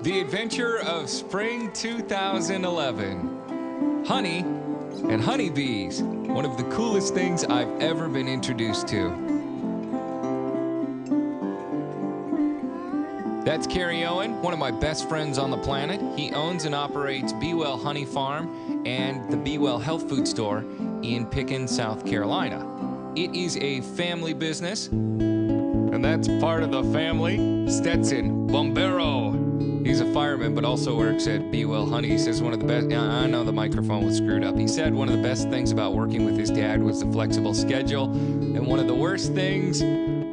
The adventure of spring 2011. Honey and honeybees. One of the coolest things I've ever been introduced to. That's Carrie Owen, one of my best friends on the planet. He owns and operates Be Well Honey Farm and the Be Well Health Food Store in Pickens, South Carolina. It is a family business, and that's part of the family. Stetson Bombero. He's a fireman, but also works at Be Well Honey. He says one of the best, I know the microphone was screwed up. He said one of the best things about working with his dad was the flexible schedule, and one of the worst things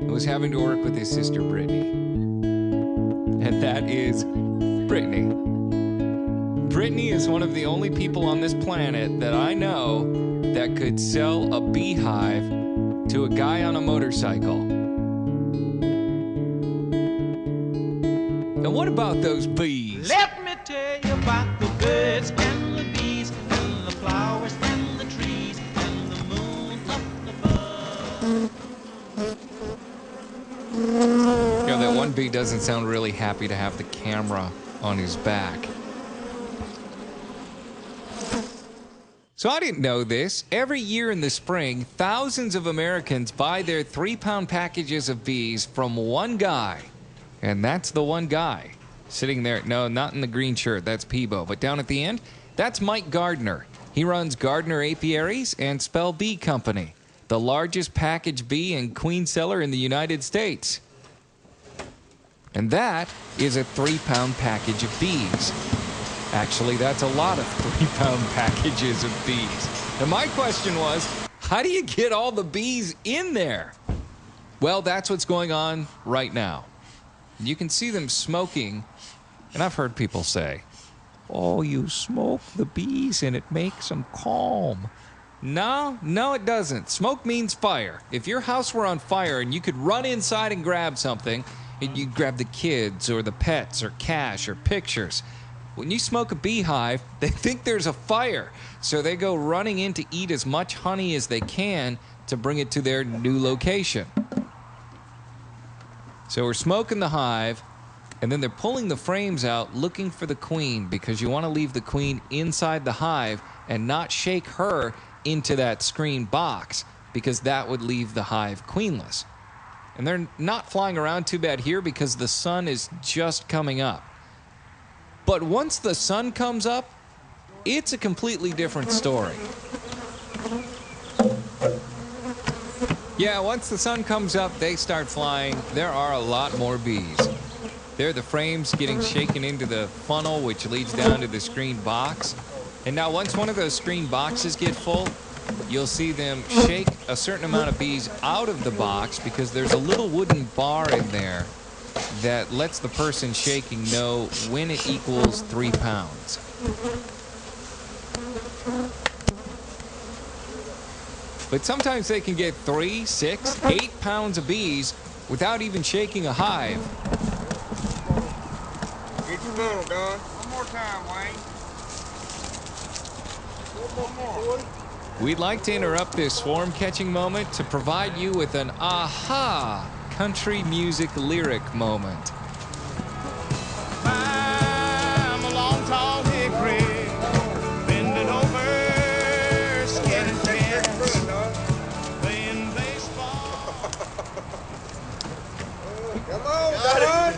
was having to work with his sister Brittany. And that is Brittany. Brittany is one of the only people on this planet that I know that could sell a beehive to a guy on a motorcycle. And what about those bees? Let me tell you about the birds and the bees and the flowers and the trees and the moon up above. You know, that one bee doesn't sound really happy to have the camera on his back. So I didn't know this. Every year in the spring, thousands of Americans buy their 3-pound packages of bees from one guy. And that's the one guy sitting there. No, not in the green shirt. That's Peebo. But down at the end, that's Mike Gardner. He runs Gardner Apiaries and Spell Bee Company, the largest package bee and queen seller in the United States. And that is a 3-pound package of bees. Actually, that's a lot of 3-pound packages of bees. And my question was, how do you get all the bees in there? Well, that's what's going on right now. You can see them smoking, and I've heard people say, oh, you smoke the bees and it makes them calm. No, it doesn't. Smoke means fire. If your house were on fire and you could run inside and grab something, and you'd grab the kids or the pets or cash or pictures, when you smoke a beehive, they think there's a fire. So they go running in to eat as much honey as they can to bring it to their new location. So we're smoking the hive, and then they're pulling the frames out looking for the queen, because you want to leave the queen inside the hive and not shake her into that screen box, because that would leave the hive queenless. And they're not flying around too bad here because the sun is just coming up. But once the sun comes up, it's a completely different story. Yeah, once the sun comes up, they start flying. There are a lot more bees. There are the frames getting shaken into the funnel, which leads down to the screen box. And now once one of those screen boxes get full, you'll see them shake a certain amount of bees out of the box, because there's a little wooden bar in there that lets the person shaking know when it equals 3 pounds. But sometimes they can get 3, 6, 8 pounds of bees without even shaking a hive. Get your funnel done. One more time, Wayne. One more. We'd like to interrupt this swarm catching moment to provide you with an aha country music lyric moment. I'm a long, tall hickory, bending over, skinning fence, playing baseball. Come on, Dad.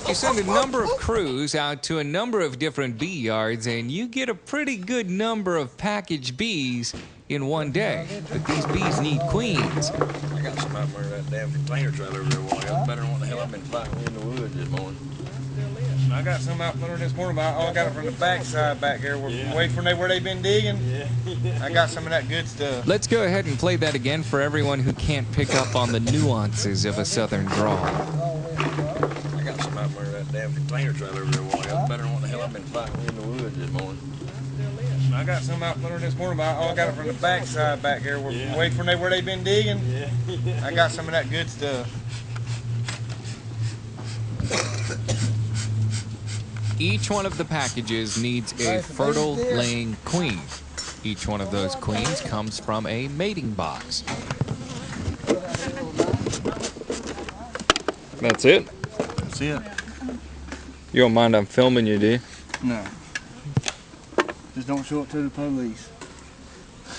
You send a number of crews out to a number of different bee yards, and you get a pretty good number of packaged bees in one day. But these bees need queens. I got some out there in that damn container trailer over there a while ago. Better than what the hell I've been fighting in the woods this morning. I got some out there this morning, but I got it from the back side back here, away from where they've been digging. I got some of that good stuff. Let's go ahead and play that again for everyone who can't pick up on the nuances of a southern drawl. I got some out there in that damn container trailer over there a while ago. Better than what the hell I've been fighting in the woods this morning. I got some out there this morning, but I got it from the back side back here, away from where they've been digging. I got some of that good stuff. Each one of the packages needs a fertile laying queen. Each one of those queens comes from a mating box. That's it? That's it. You don't mind I'm filming you, do you? No. Just don't show it to the police.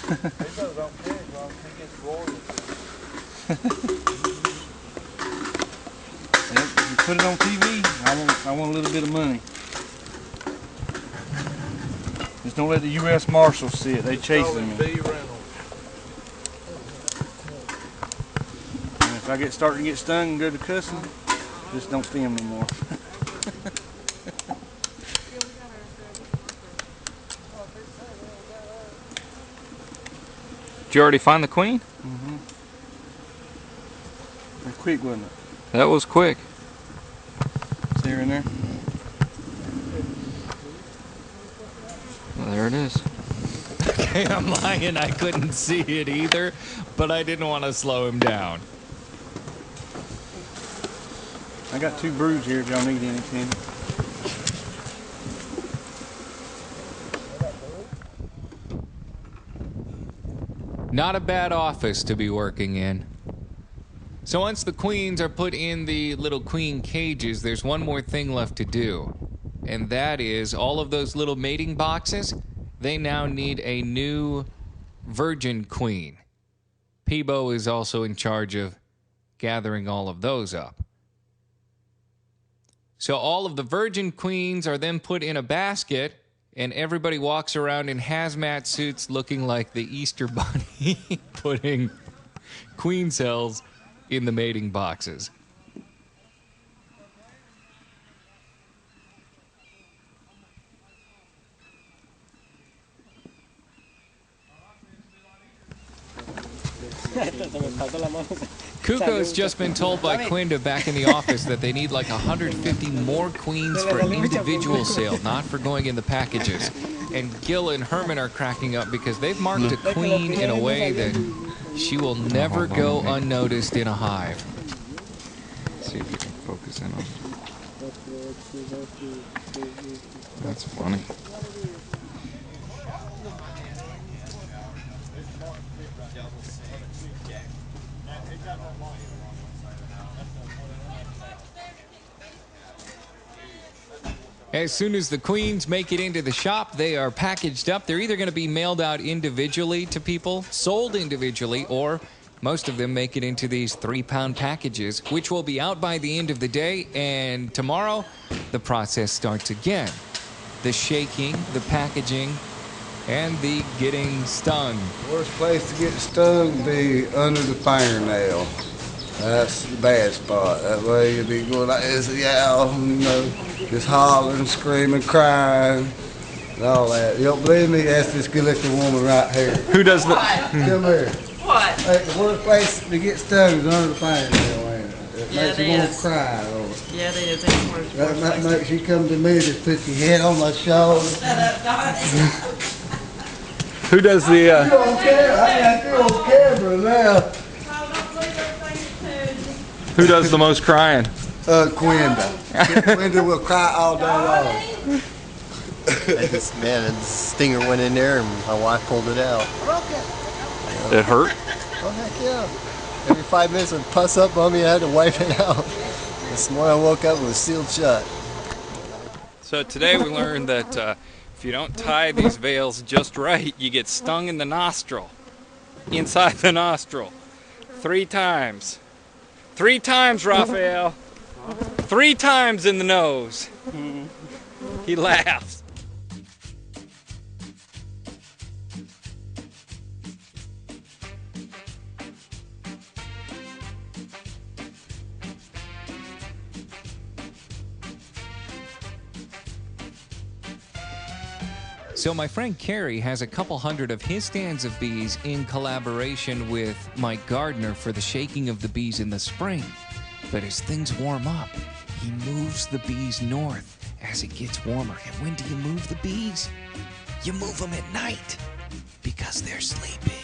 If you put it on TV, I want a little bit of money. Just don't let the U.S. Marshals see it. They chasing me. And if I starting to get stung and go to cussing, just don't see them no more. Did you already find the queen? Mm-hmm. They're quick, wasn't it? That was quick. See her in there? Well, there it is. Okay, I'm lying. I couldn't see it either, but I didn't want to slow him down. I got 2 broods here if y'all need anything. Not a bad office to be working in. So once the queens are put in the little queen cages, there's one more thing left to do. And that is all of those little mating boxes, they now need a new virgin queen. Peebo is also in charge of gathering all of those up. So all of the virgin queens are then put in a basket, and everybody walks around in hazmat suits looking like the Easter Bunny, putting queen cells in the mating boxes. Kuko's just been told by Quinta back in the office that they need like 150 more queens for individual sale, not for going in the packages. And Gil and Herman are cracking up because they've marked a queen in a way that she will never go unnoticed in a hive. Let's see if we can focus in on it. That's funny. As soon as the queens make it into the shop, they are packaged up. They're either going to be mailed out individually to people, sold individually, or most of them make it into these 3-pound packages, which will be out by the end of the day. And tomorrow, the process starts again. The shaking, the packaging, and the getting stung. Worst place to get stung would be under the fingernail. That's the bad spot. That way you'll be going like this, yeah, you know, just hollering, screaming, crying, and all that. You don't believe me? Ask this good-looking woman right here. Who does the... Come here. What? Hey, the worst place to get stung is under the fingernail, ain't it? It Yeah, makes it you want is. to cry. Over. Yeah, it is. It's the worst That place. makes you come to me, just put your head on my shoulder. Shut up, Donnie. Who does the... You don't care. I got you on camera now. Who does the most crying? Quinta. Quinta will cry all day long. Man, the stinger went in there and my wife pulled it out. It hurt? Oh, heck yeah. Every 5 minutes it would pus up on me, I had to wipe it out. This morning I woke up and it was sealed shut. So today we learned that if you don't tie these veils just right, you get stung in the nostril. Inside the nostril. 3 times. 3 times, Raphael. 3 times in the nose. He laughs. So my friend Kerry has a couple hundred of his stands of bees in collaboration with Mike Gardner for the shaking of the bees in the spring. But as things warm up, he moves the bees north as it gets warmer. And when do you move the bees? You move them at night because they're sleeping.